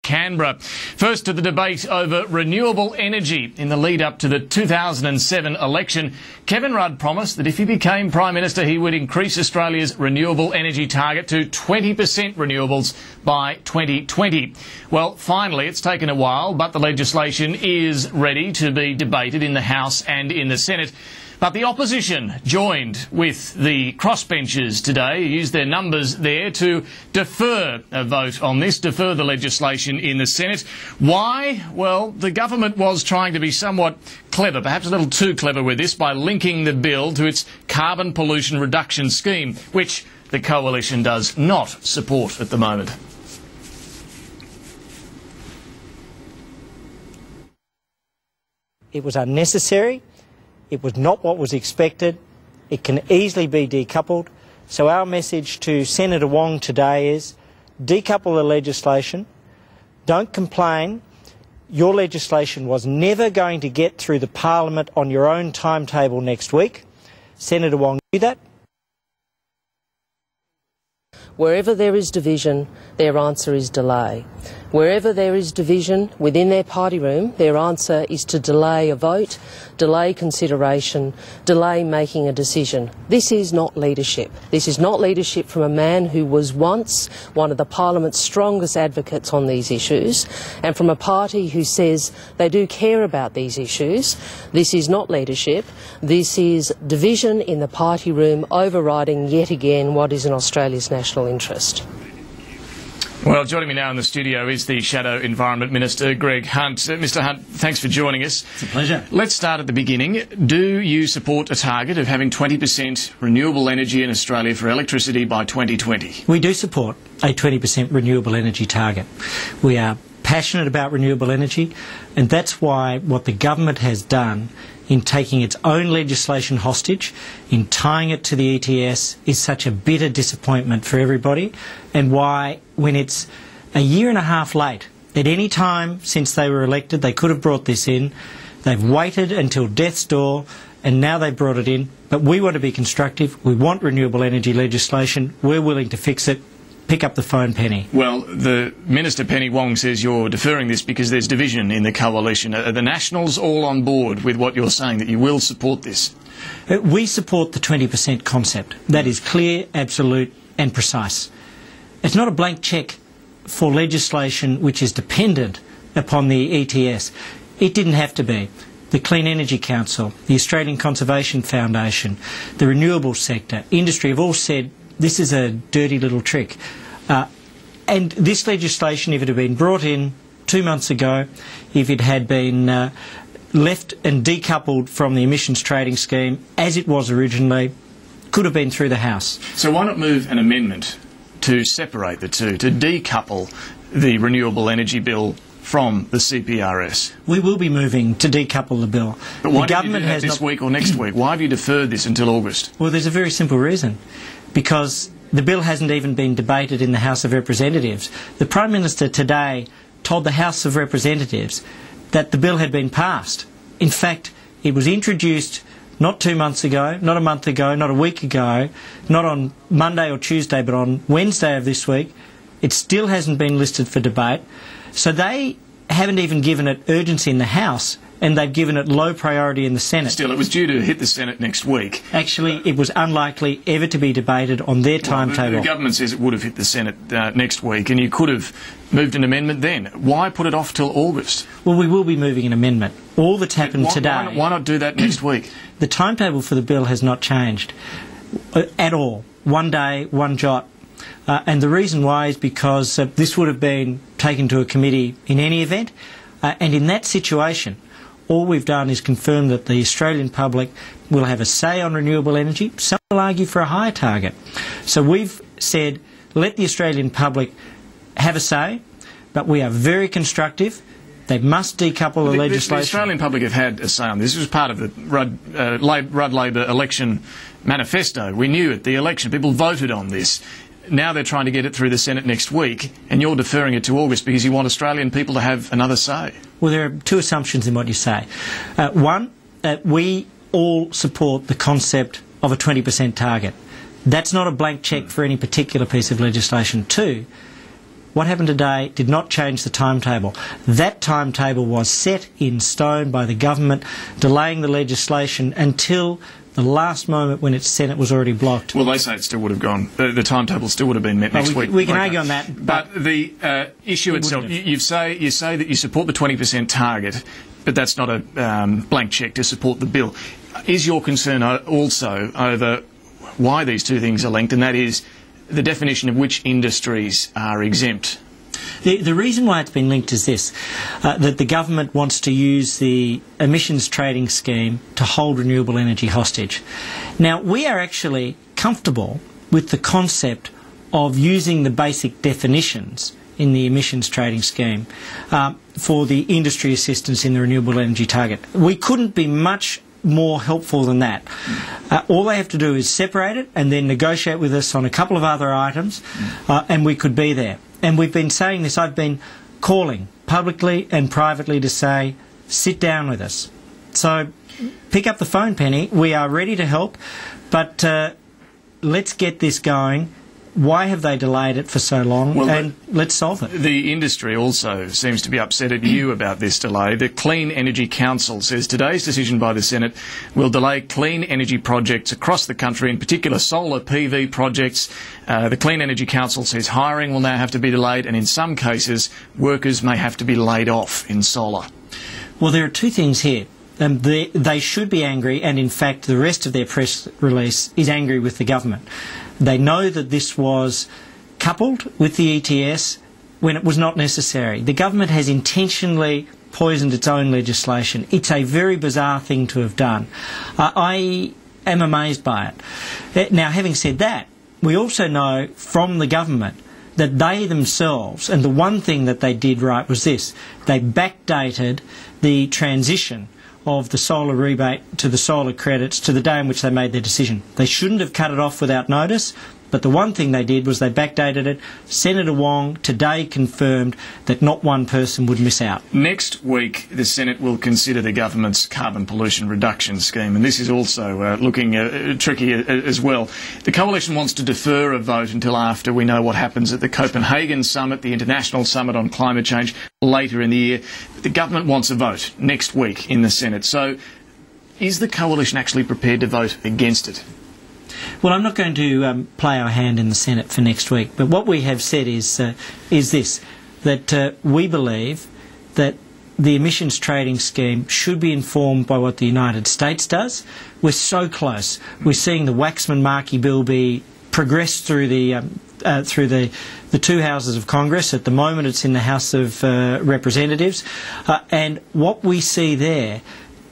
Canberra. First to the debate over renewable energy. In the lead up to the 2007 election, Kevin Rudd promised that if he became Prime Minister, he would increase Australia's renewable energy target to 20% renewables by 2020. Well, finally, it's taken a while, but the legislation is ready to be debated in the House and in the Senate. But the opposition joined with the crossbenchers today, used their numbers there to defer a vote on this, defer the legislation in the Senate. Why? Well, the government was trying to be somewhat clever, perhaps a little too clever with this, by linking the bill to its carbon pollution reduction scheme, which the coalition does not support at the moment. It was unnecessary. It was not what was expected. It can easily be decoupled. So our message to Senator Wong today is decouple the legislation. Don't complain. Your legislation was never going to get through the Parliament on your own timetable next week. Senator Wong knew that. Wherever there is division, their answer is delay. Wherever there is division within their party room, their answer is to delay a vote, delay consideration, delay making a decision. This is not leadership. This is not leadership from a man who was once one of the Parliament's strongest advocates on these issues, and from a party who says they do care about these issues. This is not leadership. This is division in the party room overriding yet again what is in Australia's national interest. Well, joining me now in the studio is the Shadow Environment Minister, Greg Hunt. Mr Hunt, thanks for joining us. It's a pleasure. Let's start at the beginning. Do you support a target of having 20% renewable energy in Australia for electricity by 2020? We do support a 20% renewable energy target. We are passionate about renewable energy, and that's why what the government has done in taking its own legislation hostage, in tying it to the ETS, is such a bitter disappointment for everybody, and why, when it's a year and a half late, at any time since they were elected, they could have brought this in. They've waited until death's door, and now they've brought it in. But we want to be constructive. We want renewable energy legislation. We're willing to fix it. Pick up the phone, Penny. Well, the Minister, Penny Wong, says you're deferring this because there's division in the coalition. Are the Nationals all on board with what you're saying, that you will support this? We support the 20% concept. That is clear, absolute and precise. It's not a blank cheque for legislation which is dependent upon the ETS. It didn't have to be. The Clean Energy Council, the Australian Conservation Foundation, the renewables sector, industry have all said this is a dirty little trick. And this legislation, if it had been brought in 2 months ago, if it had been left and decoupled from the emissions trading scheme as it was originally, could have been through the House. So why not move an amendment to separate the two, to decouple the renewable energy bill from the CPRS? We will be moving to decouple the bill. But why did you do that this week or next week? Why have you deferred this until August? Well, there's a very simple reason. Because the bill hasn't even been debated in the House of Representatives. The Prime Minister today told the House of Representatives that the bill had been passed. In fact, it was introduced not 2 months ago, not a month ago, not a week ago, not on Monday or Tuesday, but on Wednesday of this week. It still hasn't been listed for debate. So they haven't even given it urgency in the House, and they've given it low priority in the Senate. Still, it was due to hit the Senate next week. Actually, it was unlikely ever to be debated on their timetable. The government says it would have hit the Senate next week, and you could have moved an amendment then. Why put it off till August? Well, we will be moving an amendment. All that's happened today... Why not do that next week? The timetable for the bill has not changed at all. One day, one jot. And the reason why is because this would have been taken to a committee in any event, and in that situation, all we've done is confirm that the Australian public will have a say on renewable energy. Some will argue for a higher target. So we've said, let the Australian public have a say, but we are very constructive. They must decouple the legislation. The Australian public have had a say on this. This was part of the Rudd Labor election manifesto. We knew at the election people voted on this. Now they're trying to get it through the Senate next week, and you're deferring it to August because you want Australian people to have another say. Well, there are two assumptions in what you say. One, we all support the concept of a 20% target. That's not a blank cheque for any particular piece of legislation. Two, What happened today did not change the timetable. That timetable was set in stone by the government, delaying the legislation until the last moment when its Senate was already blocked. Well, they say it still would have gone. The timetable still would have been met next week. We can argue on that. But the issue itself, you say that you support the 20% target, but that's not a blank cheque to support the bill. Is your concern also over why these two things are linked, and that is the definition of which industries are exempt? The reason why it's been linked is this, that the government wants to use the emissions trading scheme to hold renewable energy hostage. Now, we are actually comfortable with the concept of using the basic definitions in the emissions trading scheme for the industry assistance in the renewable energy target. We couldn't be much more helpful than that. All they have to do is separate it and then negotiate with us on a couple of other items, and we could be there. And we've been saying this. I've been calling publicly and privately to say, sit down with us. So pick up the phone, Penny. We are ready to help, but let's get this going. Why have they delayed it for so long? Well, and let's solve it. The industry also seems to be upset at you about this delay. The Clean Energy Council says today's decision by the Senate will delay clean energy projects across the country, in particular solar PV projects. The Clean Energy Council says hiring will now have to be delayed, and in some cases workers may have to be laid off in solar. Well, there are two things here. They should be angry, and in fact the rest of their press release is angry with the government. They know that this was coupled with the ETS when it was not necessary. The government has intentionally poisoned its own legislation. It's a very bizarre thing to have done. I am amazed by it. Now, having said that, we also know from the government that they themselves, and the one thing that they did right was this, they backdated the transition of the solar rebate to the solar credits to the day in which they made their decision. They shouldn't have cut it off without notice, but the one thing they did was they backdated it. Senator Wong today confirmed that not one person would miss out. Next week, the Senate will consider the government's carbon pollution reduction scheme, and this is also looking tricky as well. The Coalition wants to defer a vote until after we know what happens at the Copenhagen Summit, the International Summit on Climate Change, later in the year. The government wants a vote next week in the Senate. So is the Coalition actually prepared to vote against it? Well, I'm not going to play our hand in the Senate for next week, but what we have said is this, that we believe that the emissions trading scheme should be informed by what the United States does. We're so close. We're seeing the Waxman-Markey bill be progressed through the two houses of Congress. At the moment it's in the House of Representatives, and what we see there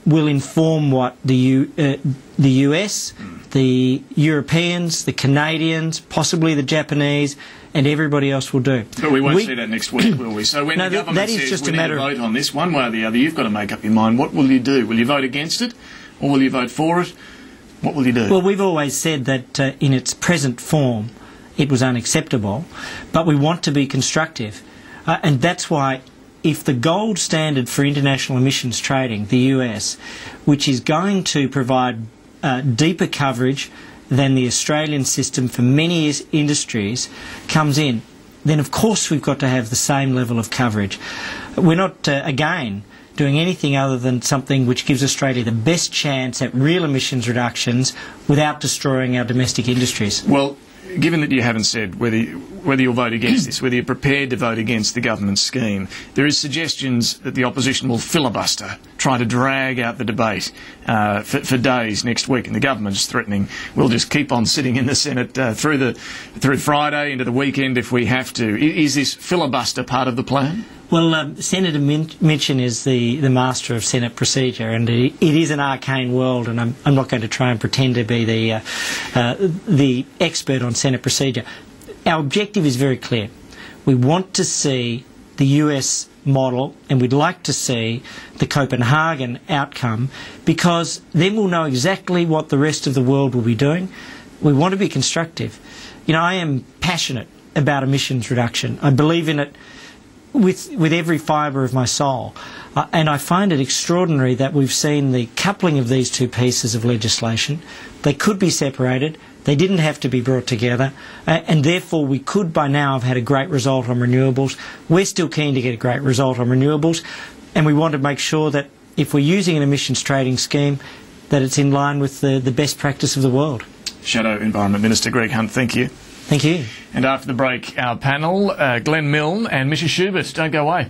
will inform what the US, the Europeans, the Canadians, possibly the Japanese, and everybody else will do. But we won't see that next week, will we? So when the government says we need to vote on this, one way or the other, you've got to make up your mind. What will you do? Will you vote against it, or will you vote for it? What will you do? Well, we've always said that in its present form it was unacceptable, but we want to be constructive. And that's why if the gold standard for international emissions trading, the US, which is going to provide deeper coverage than the Australian system for many industries, comes in, then of course we've got to have the same level of coverage. We're not, again, doing anything other than something which gives Australia the best chance at real emissions reductions without destroying our domestic industries. Well, given that you haven't said whether you'll vote against this, whether you're prepared to vote against the government scheme, there is suggestions that the opposition will filibuster, try to drag out the debate for days next week, and the government's threatening we'll just keep on sitting in the Senate through Friday into the weekend if we have to. Is this filibuster part of the plan? Well, Senator Minchin is the master of Senate procedure, and it is an arcane world, and I'm not going to try and pretend to be the expert on Senate procedure. Our objective is very clear. We want to see the US model, and we'd like to see the Copenhagen outcome, because then we'll know exactly what the rest of the world will be doing. We want to be constructive. You know, I am passionate about emissions reduction. I believe in it with every fibre of my soul. And I find it extraordinary that we've seen the coupling of these two pieces of legislation. They could be separated. They didn't have to be brought together, and therefore we could by now have had a great result on renewables. We're still keen to get a great result on renewables, and we want to make sure that if we're using an emissions trading scheme, that it's in line with the best practice of the world. Shadow Environment Minister Greg Hunt, thank you. Thank you. And after the break, our panel, Glenn Milne and Misha Schubert. Don't go away.